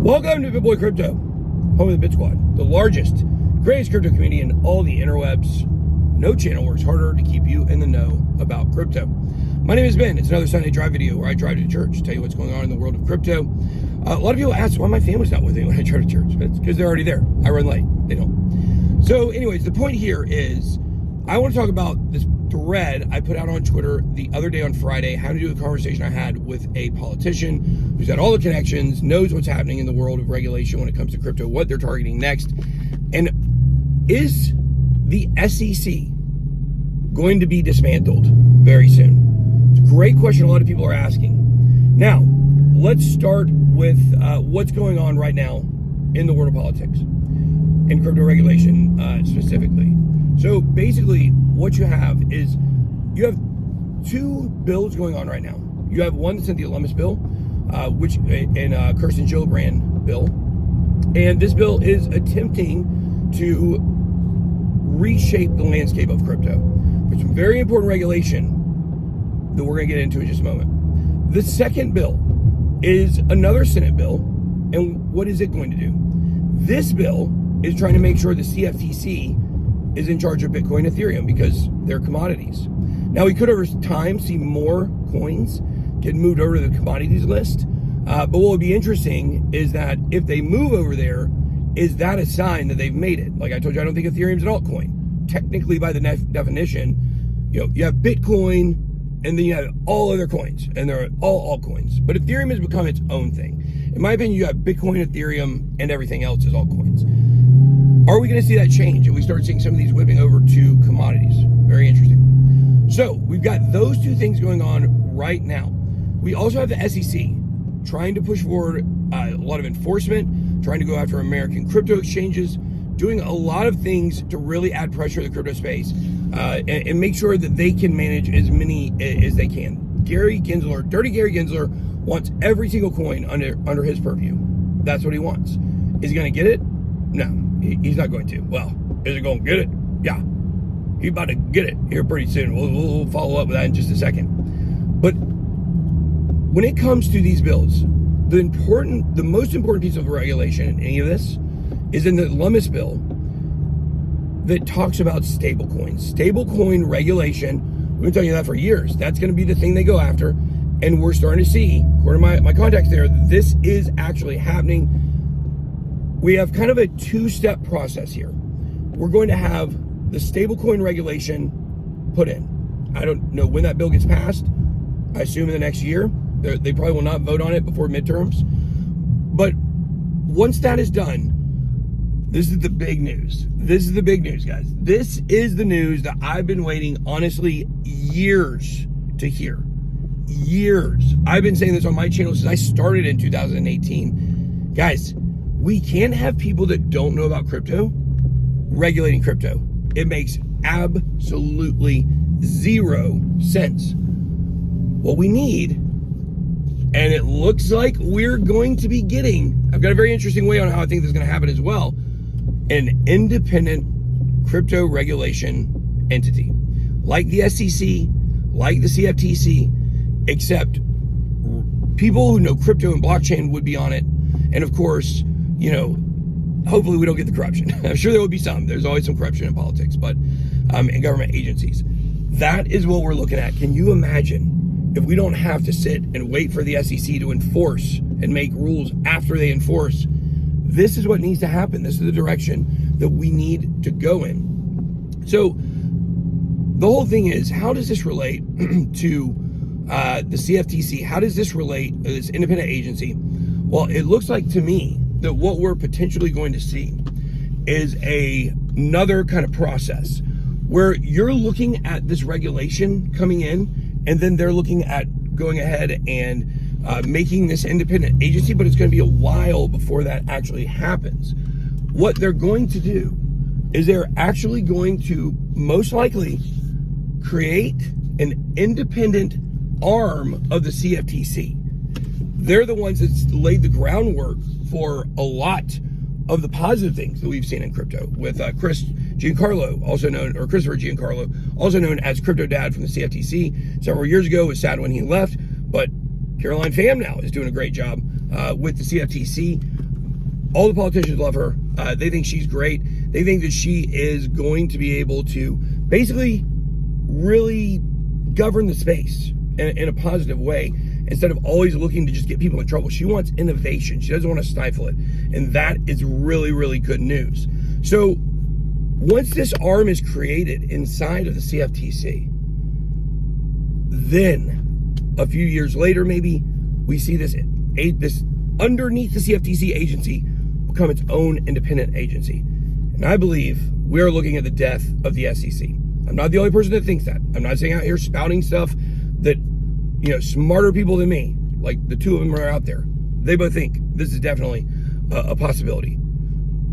Welcome to Big Boy Crypto, home of the Bit Squad, the largest, greatest crypto community in all the interwebs. No channel works harder to keep you in the know about crypto. My name is Ben. It's another Sunday drive video where I drive to church, tell you what's going on in the world of crypto. A lot of people ask why my family's not with me when I drive to church. It's because they're already there. I run late. They don't. So anyways, the point here is I want to talk about this thread I put out on Twitter the other day on Friday, having to do with a conversation I had with a politician who's got all the connections, knows what's happening in the world of regulation when it comes to crypto, what they're targeting next. And is the SEC going to be dismantled very soon? It's a great question a lot of people are asking. Now, let's start with what's going on right now in the world of politics, in crypto regulation specifically. So basically, what you have is you have two bills going on right now. You have one that's in the Alumnus bill, which in Kirsten Gillibrand bill, and this bill is attempting to reshape the landscape of crypto. There's some very important regulation that we're going to get into in just a moment. The second bill is another Senate bill, and what is it going to do? This bill is trying to make sure the CFTC is in charge of Bitcoin and Ethereum because they're commodities. Now, we could over time see more coins get moved over to the commodities list, but what would be interesting is that if they move over there, is that a sign that they've made it? Like I told you, I don't think Ethereum's an altcoin. Technically, by the definition, you have Bitcoin, and then you have all other coins, and they're all altcoins. But Ethereum has become its own thing. In my opinion, you have Bitcoin, Ethereum, and everything else is altcoins. Are we going to see that change? And we start seeing some of these whipping over to commodities. Very interesting. So we've got those two things going on right now. We also have the SEC trying to push forward a lot of enforcement, trying to go after American crypto exchanges, doing a lot of things to really add pressure to the crypto space and make sure that they can manage as many as they can. Dirty Gary Gensler, wants every single coin under his purview. That's what he wants. Is he going to get it? No. He's not going to. Well, is he going to get it? Yeah. He's about to get it here pretty soon. We'll follow up with that in just a second. But when it comes to these bills, the most important piece of regulation in any of this is in the Alumnus bill that talks about stablecoins. Stablecoin regulation, we've been telling you that for years. That's going to be the thing they go after. And we're starting to see, according to my contacts there, this is actually happening. We have kind of a two-step process here. We're going to have the stablecoin regulation put in. I don't know when that bill gets passed. I assume in the next year. They probably will not vote on it before midterms. But once that is done, this is the big news. This is the big news, guys. This is the news that I've been waiting, honestly, years to hear. Years. I've been saying this on my channel since I started in 2018. Guys, we can't have people that don't know about crypto regulating crypto. It makes absolutely zero sense. What we need, and it looks like we're going to be getting, I've got a very interesting way on how I think this is going to happen as well, an independent crypto regulation entity. Like the SEC, like the CFTC, except people who know crypto and blockchain would be on it. And of course, hopefully we don't get the corruption. I'm sure there will be some. There's always some corruption in politics, but in government agencies. That is what we're looking at. Can you imagine if we don't have to sit and wait for the SEC to enforce and make rules after they enforce? This is what needs to happen. This is the direction that we need to go in. So the whole thing is, how does this relate to the CFTC? How does this relate to this independent agency? Well, it looks like to me that what we're potentially going to see is another kind of process where you're looking at this regulation coming in, and then they're looking at going ahead and making this independent agency, but it's going to be a while before that actually happens. What they're going to do is they're actually going to most likely create an independent arm of the CFTC. They're the ones that laid the groundwork for a lot of the positive things that we've seen in crypto with Christopher Giancarlo, also known as Crypto Dad from the CFTC. Several years ago, it was sad when he left, but Caroline Pham now is doing a great job with the CFTC. All the politicians love her. They think she's great. They think that she is going to be able to basically really govern the space in a positive way, instead of always looking to just get people in trouble. She wants innovation. She doesn't want to stifle it. And that is really, really good news. So once this arm is created inside of the CFTC, then a few years later, maybe we see this underneath the CFTC agency become its own independent agency. And I believe we're looking at the death of the SEC. I'm not the only person that thinks that. I'm not saying out here spouting stuff that, smarter people than me, like the two of them are out there. They both think this is definitely a possibility.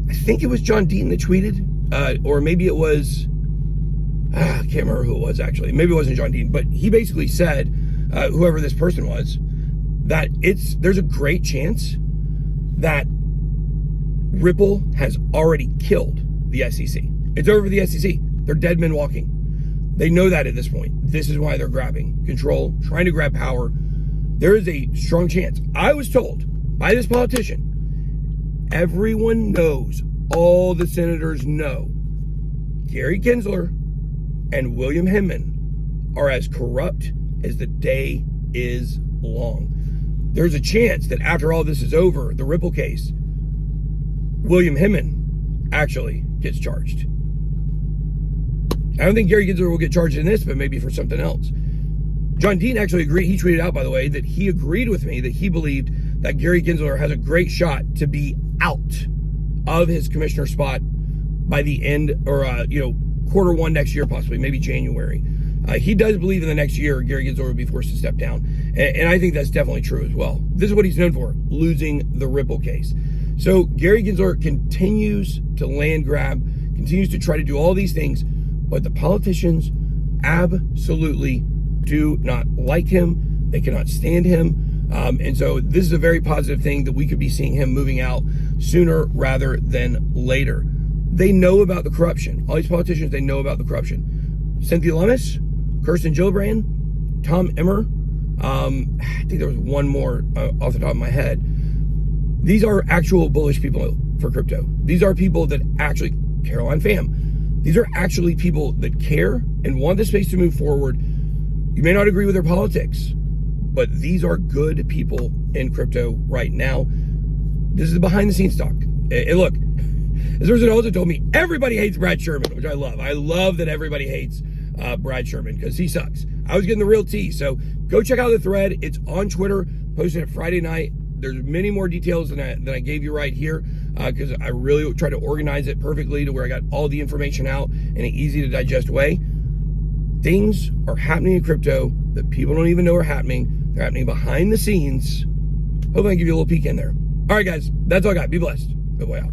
I think it was John Dean that tweeted, or maybe it was, I can't remember who it was actually. Maybe it wasn't John Dean, but he basically said, whoever this person was, that there's a great chance that Ripple has already killed the SEC. It's over for the SEC. They're dead men walking. They know that at this point. This is why they're grabbing control, trying to grab power. There is a strong chance. I was told by this politician, everyone knows, all the senators know, Gary Gensler and William Hinman are as corrupt as the day is long. There's a chance that after all this is over, the Ripple case, William Hinman actually gets charged. I don't think Gary Gensler will get charged in this, but maybe for something else. John Dean actually agreed. He tweeted out, by the way, that he agreed with me that he believed that Gary Gensler has a great shot to be out of his commissioner spot by the end, or quarter one next year, possibly, maybe January. He does believe in the next year Gary Gensler will be forced to step down, and I think that's definitely true as well. This is what he's known for: losing the Ripple case. So Gary Gensler continues to land grab, continues to try to do all these things. But the politicians absolutely do not like him. They cannot stand him. And so this is a very positive thing that we could be seeing him moving out sooner rather than later. They know about the corruption. All these politicians, they know about the corruption. Cynthia Lummis, Kirsten Gillibrand, Tom Emmer. I think there was one more off the top of my head. These are actual bullish people for crypto. These are people that actually, Caroline Pham, these are actually people that care and want the space to move forward. You may not agree with their politics, but these are good people in crypto right now. This is the behind the scenes talk. And look, this person also told me everybody hates Brad Sherman, which I love. I love that everybody hates Brad Sherman because he sucks. I was getting the real tea. So go check out the thread. It's on Twitter, posted it Friday night. There's many more details than I gave you right here, because I really tried to organize it perfectly to where I got all the information out in an easy to digest way. Things are happening in crypto that people don't even know are happening. They're happening behind the scenes. Hope I can give you a little peek in there. All right, guys, that's all I got. Be blessed. Good boy out.